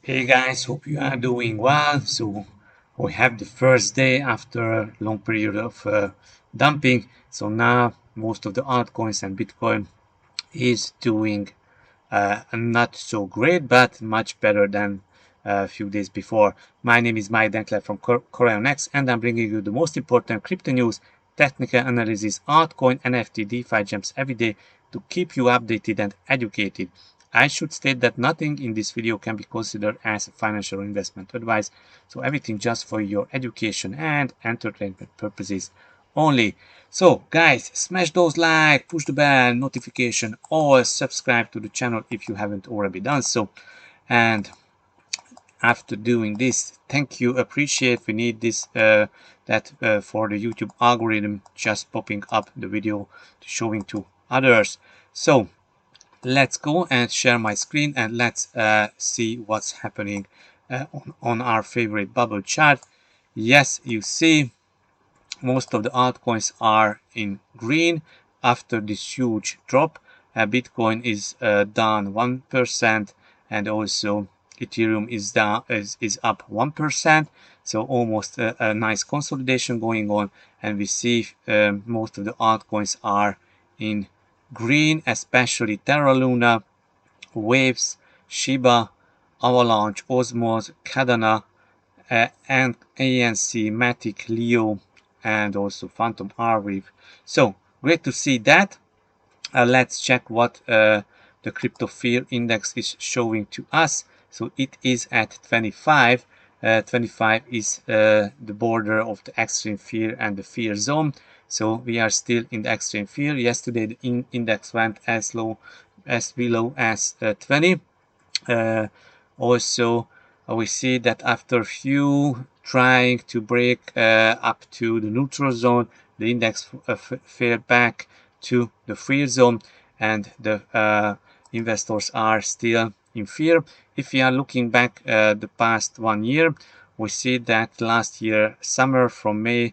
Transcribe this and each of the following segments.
Hey guys, hope you are doing well. So we have the first day after a long period of dumping. So now most of the altcoins and Bitcoin is doing not so great, but much better than a few days before. My name is Mike Denkler from CorionX, and I'm bringing you the most important crypto news, technical analysis, altcoin, NFT, DeFi gems every day to keep you updated and educated. I should state that nothing in this video can be considered as a financial investment advice, so everything just for your education and entertainment purposes only. So guys, smash those like, push the bell, notification, or subscribe to the channel if you haven't already done so. And after doing this, thank you, appreciate, we need this for the YouTube algorithm just popping up the video to showing to others. So let's go and share my screen and let's see what's happening on our favorite bubble chart. Yes, you see most of the altcoins are in green after this huge drop. Bitcoin is down 1%, and also Ethereum is up 1%. So almost a nice consolidation going on, and we see most of the altcoins are in green, especially Terra Luna, Waves, Shiba, Avalanche, Osmos, Cardano, and ANC, Matic, Leo, and also Phantom Arweave. So great to see that. Let's check what the crypto fear index is showing to us. So it is at 25. 25 is the border of the extreme fear and the fear zone. So we are still in the extreme fear. Yesterday the index went as below as 20. Also, we see that after few trying to break up to the neutral zone, the index fell back to the fear zone, and the investors are still in fear. If we are looking back the past 1 year, we see that last year summer from May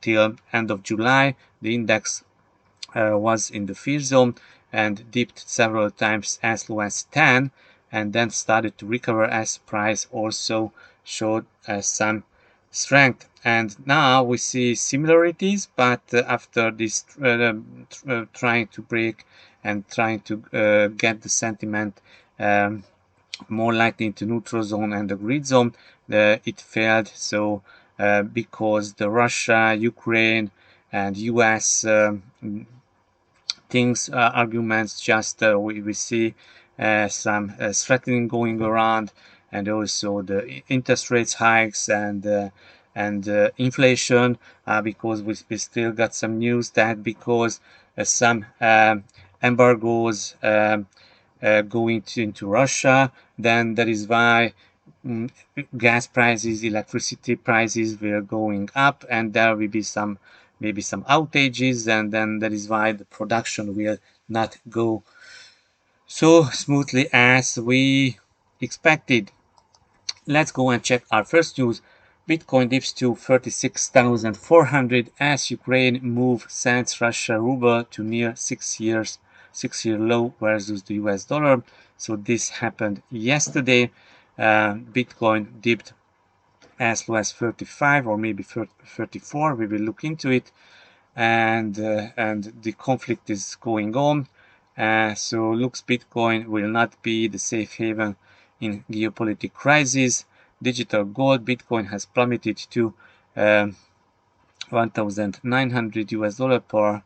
till end of July, the index was in the fear zone and dipped several times as low as 10, and then started to recover as price also showed some strength. And now we see similarities, but after this trying to break and trying to get the sentiment more likely into neutral zone and the grid zone, it failed. So because the Russia, Ukraine, and US things, arguments, just we see some threatening going around, and also the interest rates hikes and inflation, because we still got some news that because some embargoes going into Russia, then that is why gas prices, electricity prices were going up, and there will be some maybe some outages, and then that is why the production will not go so smoothly as we expected. Let's go and check our first news. Bitcoin dips to 36,400 as Ukraine move sends Russia ruble to near 6-year low versus the US dollar. So this happened yesterday. Bitcoin dipped as low as 35 or maybe 34. We will look into it, and the conflict is going on. So looks Bitcoin will not be the safe haven in geopolitical crisis. Digital gold, Bitcoin has plummeted to 1,900 US dollar per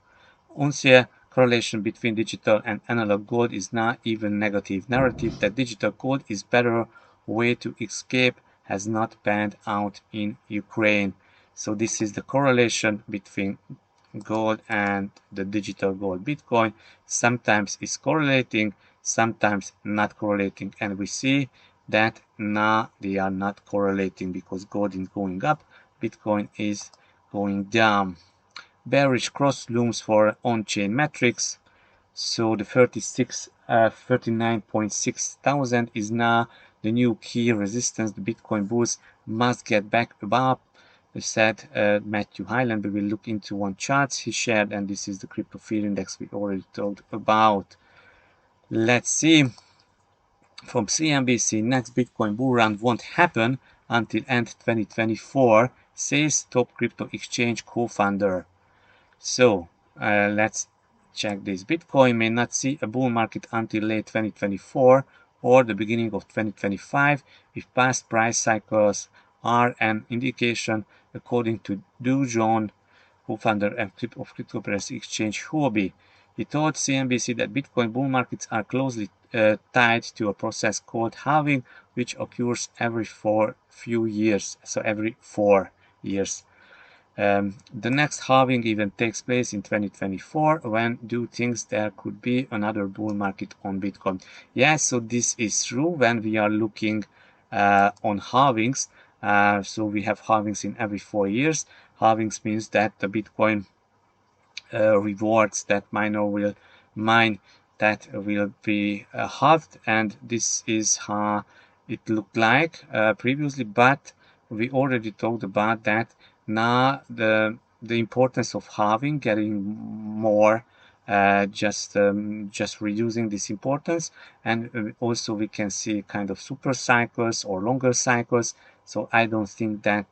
ounce. Correlation between digital and analog gold is not even negative. Narrative that digital gold is better way to escape has not panned out in Ukraine. So this is the correlation between gold and the digital gold. Bitcoin sometimes is correlating, sometimes not correlating, and we see that now they are not correlating because gold is going up, Bitcoin is going down. Bearish cross looms for on-chain metrics. So the 39.6 thousand is now the new key resistance. The Bitcoin bulls must get back above, said Matthew Hyland. We will look into one chart he shared, and this is the crypto fear index we already talked about. Let's see. from CNBC, next Bitcoin bull run won't happen until end 2024, says top crypto exchange co-founder. So let's check this. Bitcoin may not see a bull market until late 2024 or the beginning of 2025 if past price cycles are an indication, according to Du John, co-founder of cryptocurrency exchange Huobi. He told CNBC that Bitcoin bull markets are closely tied to a process called halving, which occurs every few years, so every 4 years. The next halving event takes place in 2024, when Do thinks there could be another bull market on Bitcoin. Yes, so this is true when we are looking on halvings. So we have halvings in every 4 years. Halvings means that the Bitcoin rewards that miner will mine that will be halved, and this is how it looked like previously, but we already talked about that. Now the importance of halving getting more, just reducing this importance, and also we can see kind of super cycles or longer cycles. So I don't think that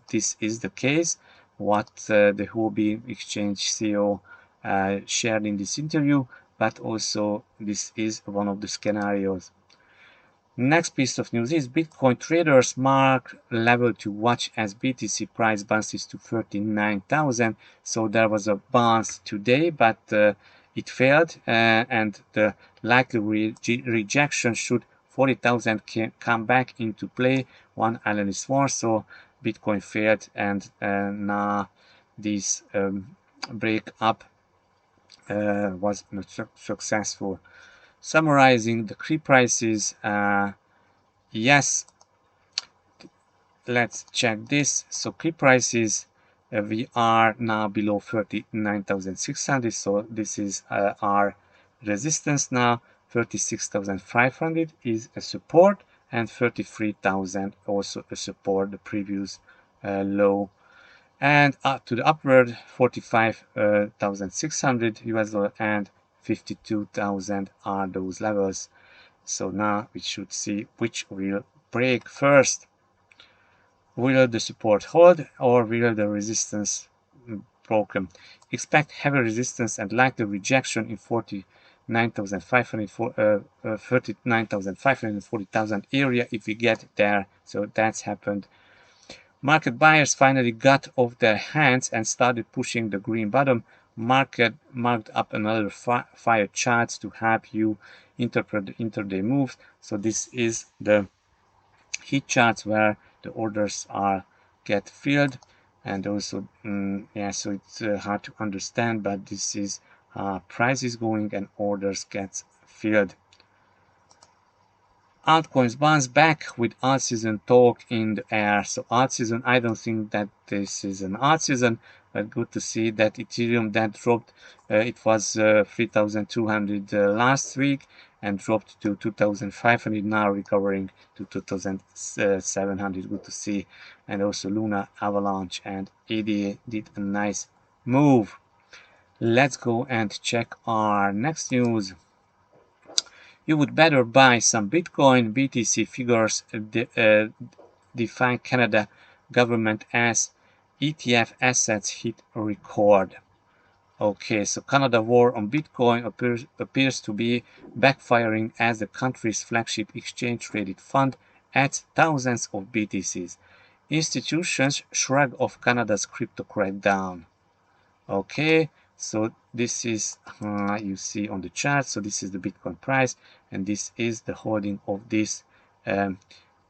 this is the case what the Huobi Exchange CEO shared in this interview, but also this is one of the scenarios. Next piece of news is Bitcoin traders mark level to watch as BTC price bounces to 39,000. So there was a bounce today, but it failed, and the likely rejection should 40,000 come back into play. One analyst warns. So Bitcoin failed, and now this break up was not successful. Summarizing the key prices, yes, let's check this. So key prices, we are now below 39,600. So this is our resistance now. 36,500 is a support, and 33,000 also a support, the previous low. And up to the upward, 45,600 US dollar and 52,000 are those levels. So now we should see which will break first. Will the support hold, or will the resistance broken? Expect heavy resistance and likely rejection in 39,500, 39,500 and 40,000 area if we get there. So that's happened. Market buyers finally got off their hands and started pushing the green bottom. Market marked up another fire charts to help you interpret the intraday moves. So this is the heat charts where the orders are get filled, and also yeah, so it's hard to understand, but this is price is going and orders get filled. Altcoins bounce back with alt season talk in the air. So alt season, I don't think that this is an alt season, but good to see that Ethereum that dropped. It was 3,200 last week and dropped to 2,500, now recovering to 2,700. Good to see. And also Luna, Avalanche, and ADA did a nice move. Let's go and check our next news. You would better buy some Bitcoin. BTC figures define Canada government as ETF assets hit a record. Okay, so Canada war on Bitcoin appears to be backfiring as the country's flagship exchange-traded fund adds thousands of BTCs. Institutions shrug off Canada's crypto crackdown. Okay, so this is you see on the chart. So this is the Bitcoin price, and this is the holding of this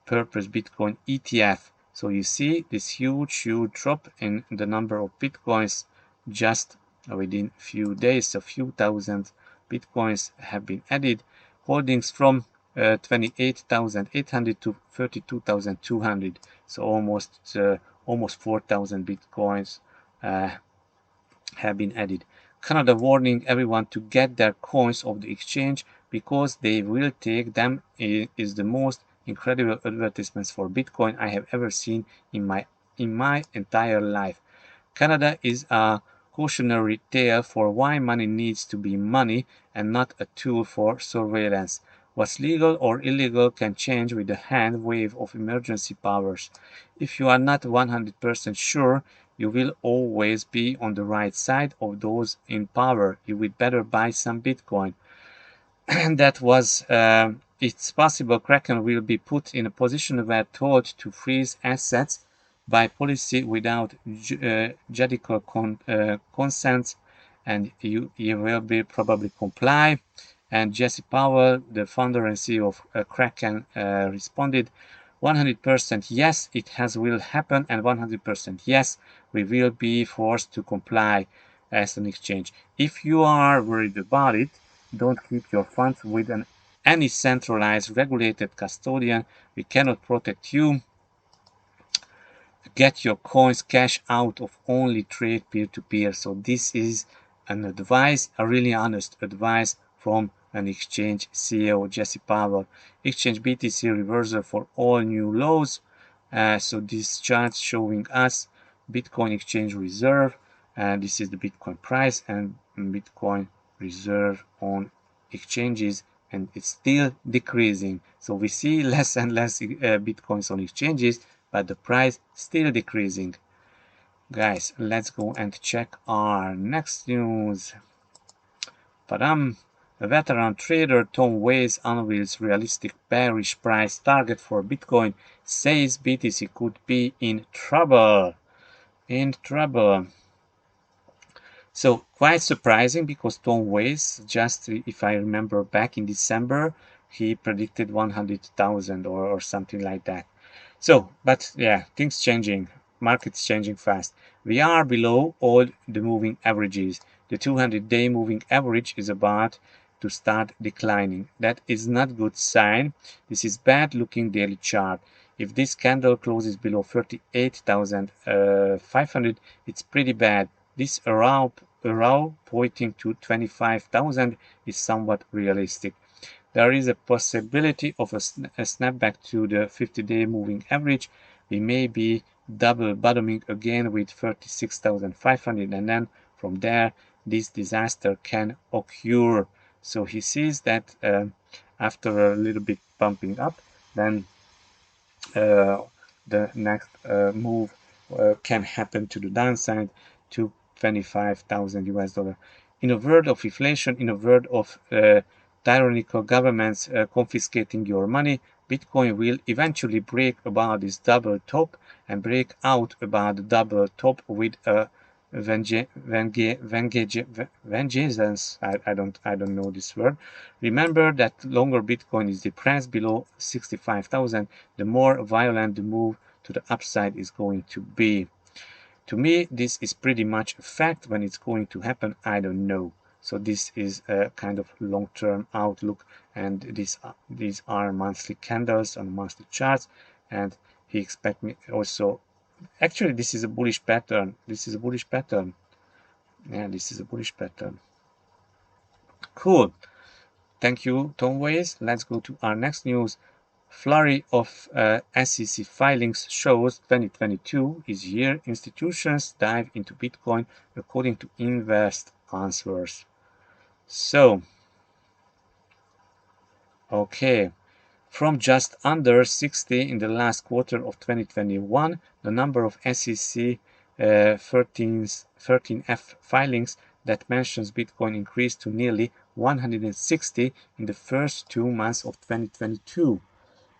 purpose Bitcoin ETF. So you see this huge drop in the number of Bitcoins just within a few days. A few thousand Bitcoins have been added. Holdings from 28,800 to 32,200. So almost 4,000 Bitcoins have been added. Canada warning everyone to get their coins off the exchange because they will take them. It is the most incredible advertisements for Bitcoin I have ever seen in my entire life. Canada is a cautionary tale for why money needs to be money and not a tool for surveillance. What's legal or illegal can change with the hand wave of emergency powers. If you are not 100% sure, you will always be on the right side of those in power. You would better buy some Bitcoin. And that was, it's possible Kraken will be put in a position where told to freeze assets by policy without judicial consent, and you will be probably comply. And Jesse Powell, the founder and CEO of Kraken, responded, 100% yes, it will happen, and 100% yes, we will be forced to comply as an exchange. If you are worried about it, don't keep your funds with any centralized regulated custodian. We cannot protect you. Get your coins cash out of only trade peer-to-peer. So this is an advice, a really honest advice from an exchange CEO, Jesse Powell. Exchange BTC reversal for all new lows. So this chart showing us Bitcoin exchange reserve. This is the Bitcoin price and Bitcoin reserve on exchanges, and it's still decreasing. So we see less and less Bitcoins on exchanges, but the price still decreasing. Guys, let's go and check our next news. Padam. A veteran trader Tom Weiss unveils realistic bearish price target for Bitcoin, says BTC could be in trouble. In trouble. So quite surprising, because Tom Weiss, just if I remember back in December, he predicted 100,000 or something like that. So, but yeah, things changing, markets changing fast. We are below all the moving averages. The 200-day moving average is about to start declining. That is not good sign. This is bad looking daily chart. If this candle closes below 38,500, it's pretty bad. This arrow pointing to 25,000 is somewhat realistic. There is a possibility of a snapback to the 50-day moving average. We may be double bottoming again with 36,500, and then from there this disaster can occur. So he sees that after a little bit pumping up, then the next move can happen to the downside to 25,000 US dollar. In a world of inflation, in a world of tyrannical governments confiscating your money, Bitcoin will eventually break about this double top and break out about the double top with a vengeance. I don't know this word. Remember that longer Bitcoin is depressed below 65,000, the more violent the move to the upside is going to be. To me, this is pretty much a fact. When it's going to happen, I don't know. So this is a kind of long-term outlook, and these are monthly candles on monthly charts, and he expect me also. Actually, this is a bullish pattern. This is a bullish pattern. Yeah, this is a bullish pattern. Cool. Thank you, Tom Weiss. Let's go to our next news. Flurry of SEC filings shows 2022 is year institutions dive into Bitcoin, according to Invest Answers. So, okay. From just under 60 in the last quarter of 2021, the number of SEC 13F filings that mentions Bitcoin increased to nearly 160 in the first 2 months of 2022.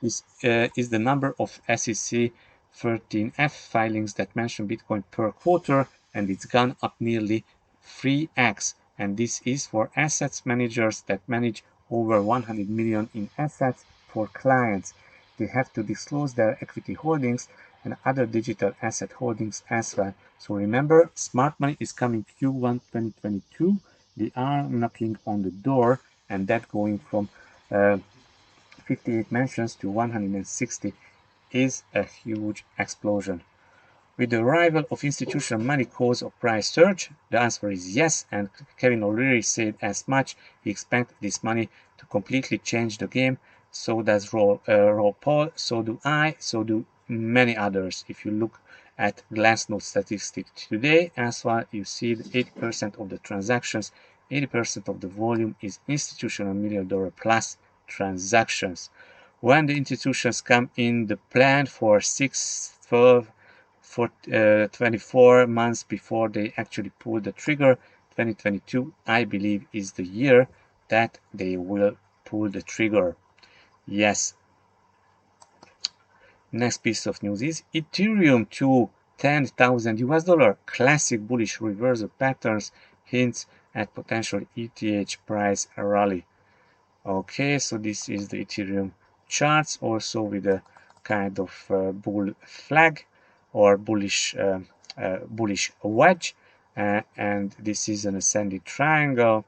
This is the number of SEC 13F filings that mention Bitcoin per quarter, and it's gone up nearly 3x. And this is for assets managers that manage over 100 million in assets for clients. They have to disclose their equity holdings and other digital asset holdings as well. So remember, smart money is coming Q1 2022. They are knocking on the door, and that going from 58 mentions to 160 is a huge explosion. With the arrival of institutional money cause of price surge? The answer is yes, and Kevin O'Leary said as much. He expects this money to completely change the game. So does Rob Paul, so do I, so do many others. If you look at Glassnode statistics today as well, you see that 80% of the transactions, 80% of the volume is institutional $1 million plus transactions. When the institutions come in the plan for 6, 12, 24 months before they actually pull the trigger, 2022, I believe, is the year that they will pull the trigger. Yes. Next piece of news is Ethereum to 10,000 US dollar. Classic bullish reversal patterns hints at potential ETH price rally. Okay, so this is the Ethereum charts, also with a kind of bull flag or bullish wedge, and this is an ascending triangle,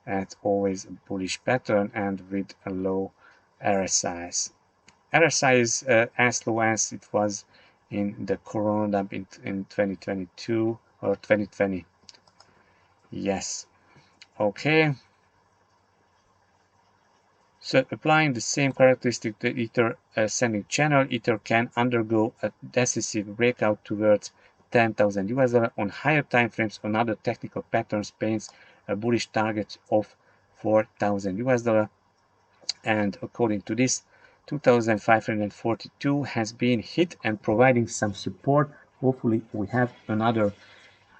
and always a bullish pattern, and with a low RSIs. RSI is as low as it was in the Corona dump in 2022 or 2020. Yes. Okay. So applying the same characteristic to Ether ascending channel, Ether can undergo a decisive breakout towards 10,000 US dollar on higher time frames. On other technical patterns paints a bullish target of 4,000 US dollar. And according to this, 2,542 has been hit and providing some support. Hopefully we have another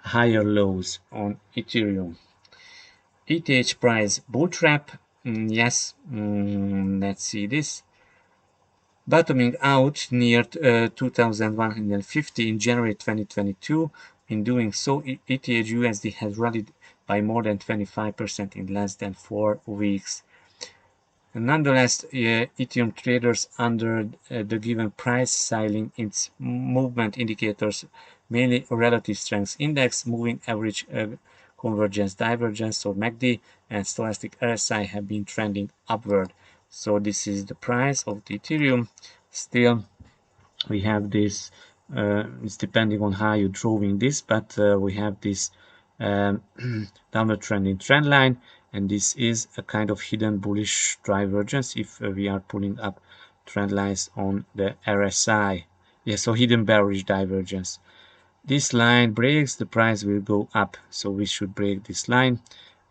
higher lows on Ethereum. ETH price bull trap. Yes, let's see this. Bottoming out near 2,150 in January 2022. In doing so, ETH USD has rallied by more than 25% in less than 4 weeks. Nonetheless, Ethereum traders under the given price ceiling its movement indicators, mainly relative strength index, moving average convergence divergence, or MACD, and stochastic RSI have been trending upward. So this is the price of the Ethereum. Still, we have this, it's depending on how you're drawing this, but we have this downward trending trend line, and this is a kind of hidden bullish divergence if we are pulling up trend lines on the RSI. Yeah, so hidden bearish divergence. This line breaks, the price will go up, so we should break this line,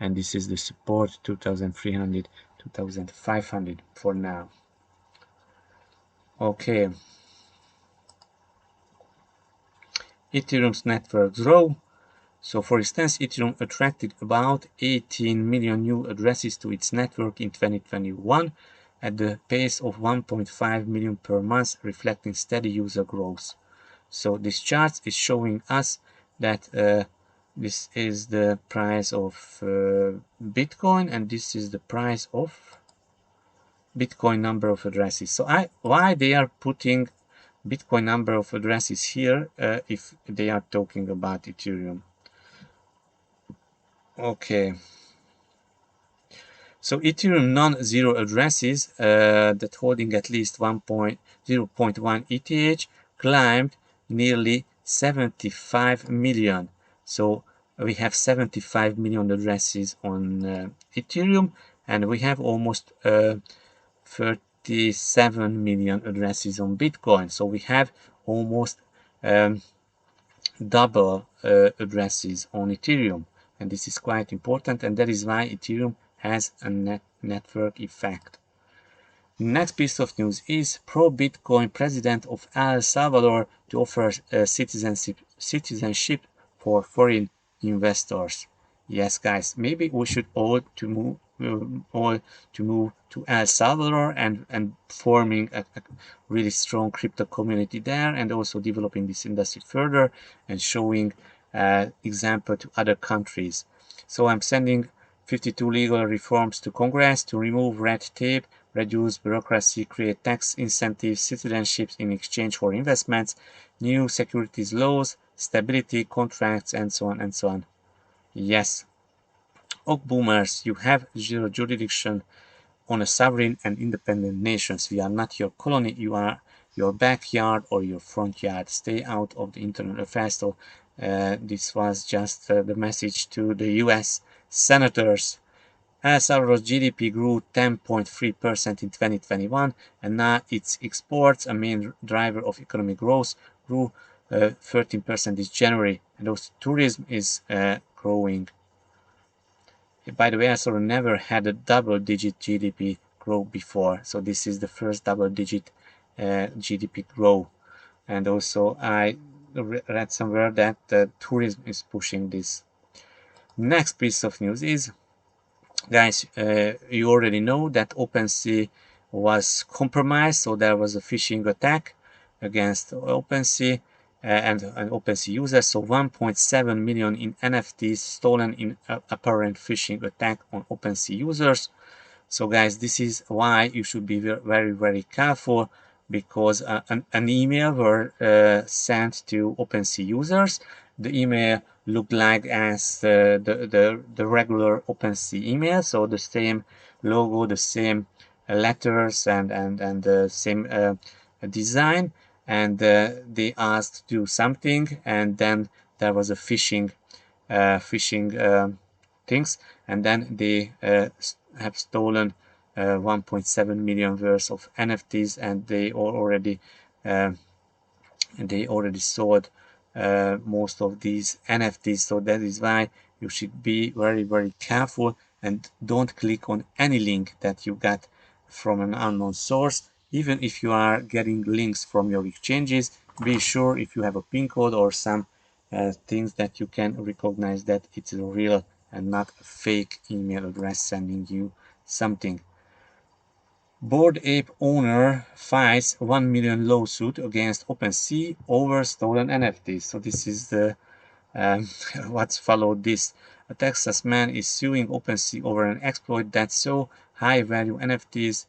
and this is the support 2,300, 2,500 for now. Okay. Ethereum's network grow. So for instance, Ethereum attracted about 18 million new addresses to its network in 2021 at the pace of 1.5 million per month, reflecting steady user growth. So this chart is showing us that this is the price of Bitcoin, and this is the price of Bitcoin number of addresses. So why they are putting Bitcoin number of addresses here if they are talking about Ethereum? Okay. So Ethereum non-zero addresses that holding at least 0.1 ETH climbed nearly 75 million. So we have 75 million addresses on Ethereum, and we have almost 37 million addresses on Bitcoin. So we have almost double addresses on Ethereum, and this is quite important, and that is why Ethereum has a network effect. Next piece of news is pro-Bitcoin president of El Salvador to offer citizenship for foreign investors. Yes, guys, maybe we should all to move to El Salvador and forming a really strong crypto community there, and also developing this industry further and showing example to other countries. So I'm sending 52 legal reforms to Congress to remove red tape, reduce bureaucracy, create tax incentives, citizenships in exchange for investments, new securities laws, stability contracts, and so on and so on. Yes. Ok boomers, you have zero jurisdiction on a sovereign and independent nations. We are not your colony, you are your backyard or your front yard. Stay out of the internal affairs. So this was just the message to the US senators. El Salvador's GDP grew 10.3% in 2021, and now its exports, a main driver of economic growth, grew 13% this January, and also tourism is growing. By the way, El Salvador never had a double-digit GDP grow before. So this is the first double-digit GDP growth. And also I read somewhere that tourism is pushing this. Next piece of news is, guys, you already know that Opensea was compromised, so there was a phishing attack against Opensea and Opensea users. So 1.7 million in NFTs stolen in apparent phishing attack on Opensea users. So guys, this is why you should be very, very careful, because an email were sent to Opensea users. The email looked like as the regular Opensea email, so the same logo, the same letters, and the same design. And they asked to do something, and then there was a phishing things, and then they have stolen 1.7 million worth of NFTs, and they already sold most of these NFTs. So that is why you should be very, very careful and don't click on any link that you got from an unknown source. Even if you are getting links from your exchanges, be sure if you have a PIN code or some things that you can recognize that it's real and not a fake email address sending you something. Bored Ape owner files 1 million lawsuit against Opensea over stolen NFTs. So this is the what's followed this. A Texas man is suing Opensea over an exploit that saw high-value NFTs,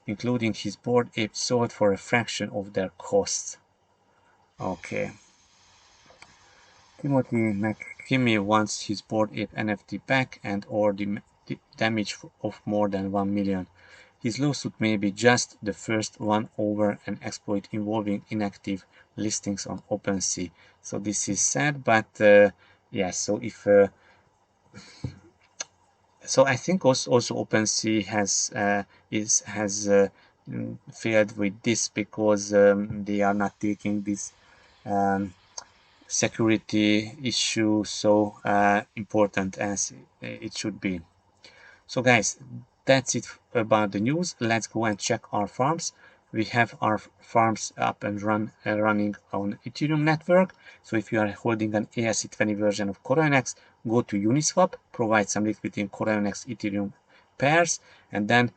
including his Bored Ape, sold for a fraction of their costs. Okay. Timothy McKimmey wants his Bored Ape NFT back and or the damage of more than 1 million. His lawsuit may be just the first one over an exploit involving inactive listings on Opensea. So this is sad, but yeah. So if so, I think also Opensea has failed with this because they are not taking this security issue so important as it should be. So guys, that's it about the news. Let's go and check our farms. We have our farms up and running on Ethereum network. So if you are holding an ERC20 version of CorionX, go to Uniswap, provide some liquidity in CorionX Ethereum pairs, and then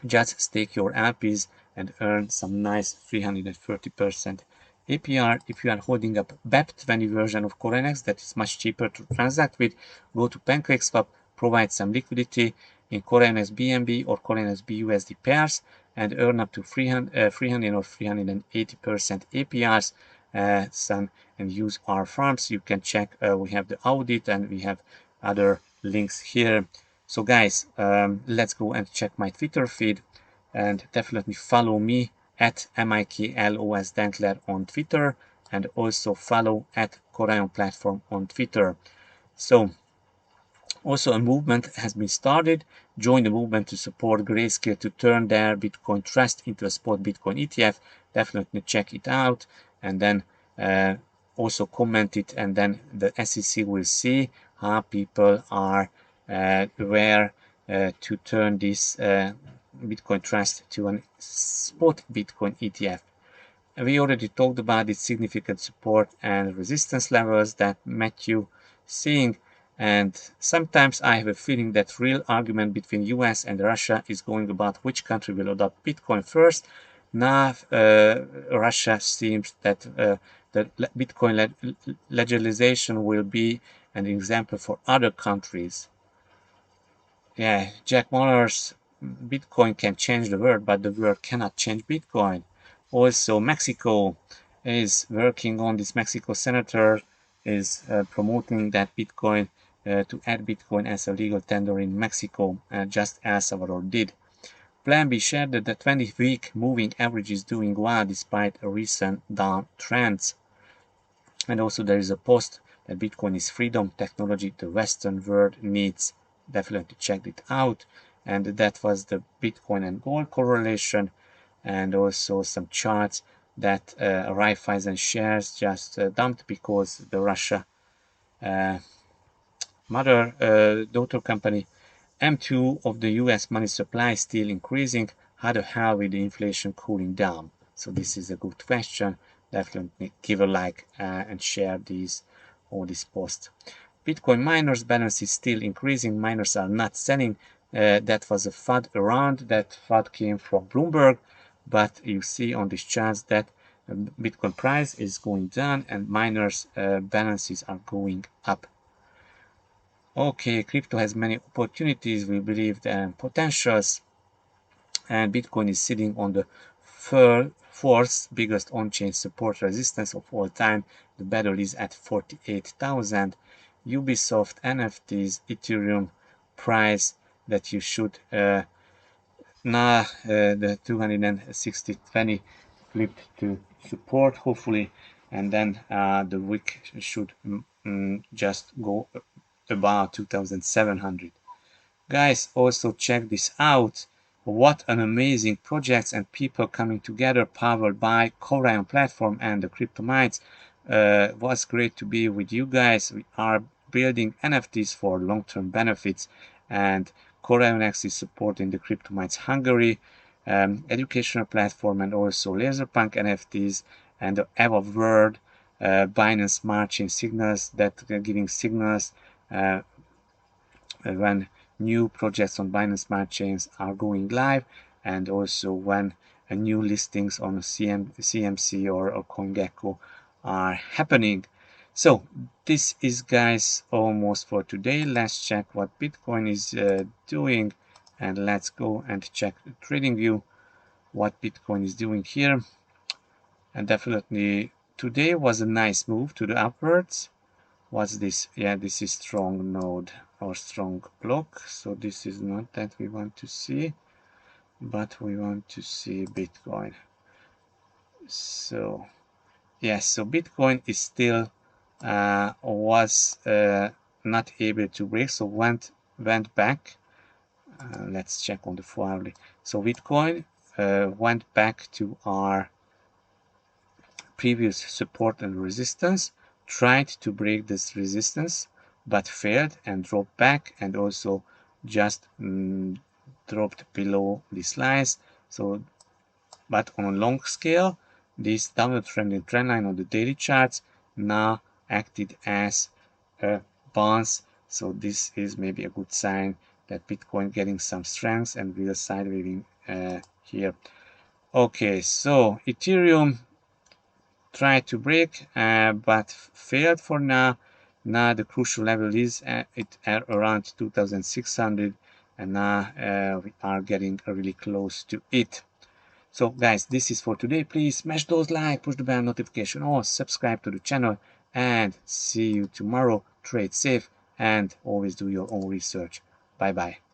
just stake your LPs and earn some nice 330% APR. If you are holding up BEP20 version of CorionX that is much cheaper to transact with, go to PancakeSwap, provide some liquidity in CorionX BNB or CorionX BUSD pairs and earn up to 300 or 380% APRs. And use our farms. You can check, we have the audit and we have other links here. So guys, let's go and check my Twitter feed, and definitely follow me at MIKLOS on Twitter, and also follow at Corion Platform on Twitter. So also a movement has been started. Join the movement to support Grayscale to turn their Bitcoin Trust into a spot Bitcoin ETF. Definitely check it out, and then also comment it, and then the SEC will see how people are aware to turn this Bitcoin Trust to a spot Bitcoin ETF. We already talked about its significant support and resistance levels that Matthew seeing, and sometimes I have a feeling that real argument between US and Russia is going about which country will adopt Bitcoin first. Now Russia seems that the Bitcoin legalization will be an example for other countries. Yeah, Jack Muller's Bitcoin can change the world, but the world cannot change Bitcoin. Also, Mexico is working on this. Mexico senator is promoting that Bitcoin to add Bitcoin as a legal tender in Mexico, just as El Salvador did. Plan B shared that the 20-week moving average is doing well despite a recent downtrends. And also there is a post that Bitcoin is freedom technology the Western world needs. Definitely check it out. And that was the Bitcoin and gold correlation, and also some charts that Raiffeisen shares just dumped because the Russia daughter company M2 of the US money supply is still increasing. How the hell with the inflation cooling down? So this is a good question. Definitely give a like and share all these posts. Bitcoin miners balance is still increasing. Miners are not selling. That was a FUD around. That FUD came from Bloomberg, but you see on this chart that Bitcoin price is going down and miners balances are going up. Okay, crypto has many opportunities, we believe, and potentials, and Bitcoin is sitting on the fourth biggest on-chain support resistance of all time. The battle is at 48,000. Ubisoft, NFTs, Ethereum price that you should the 260.20 flipped to support hopefully, and then the wick should just go about 2,700. Guys, also check this out. What an amazing projects and people coming together, powered by CorionX platform and the CryptoMites. Was great to be with you guys. We are building NFTs for long-term benefits, and CorionX is supporting the CryptoMites Hungary educational platform, and also Laserpunk NFTs and the Eva World Binance marching signals that are giving signals when new projects on Binance Smart Chains are going live, and also when new listings on CMC or CoinGecko are happening. So this is, guys, almost for today. Let's check what Bitcoin is doing, and let's go and check the trading view what Bitcoin is doing here. And definitely today was a nice move to the upwards. What's this? Yeah, this is strong node or strong block. So this is not that we want to see, but we want to see Bitcoin. So yes, so Bitcoin is still was not able to break, so went back. Let's check on the 4 hourly. So Bitcoin went back to our previous support and resistance, tried to break this resistance but failed and dropped back, and also just dropped below these lines. So but on a long scale, this downward trending trend line on the daily charts now acted as a bounce. So this is maybe a good sign that Bitcoin getting some strength and will sidewaving here. Okay, so Ethereum tried to break but failed for now. Now the crucial level is at around 2,600, and now we are getting really close to it. So guys, this is for today. Please smash those like, push the bell notification, or subscribe to the channel, and see you tomorrow. Trade safe and always do your own research. Bye bye.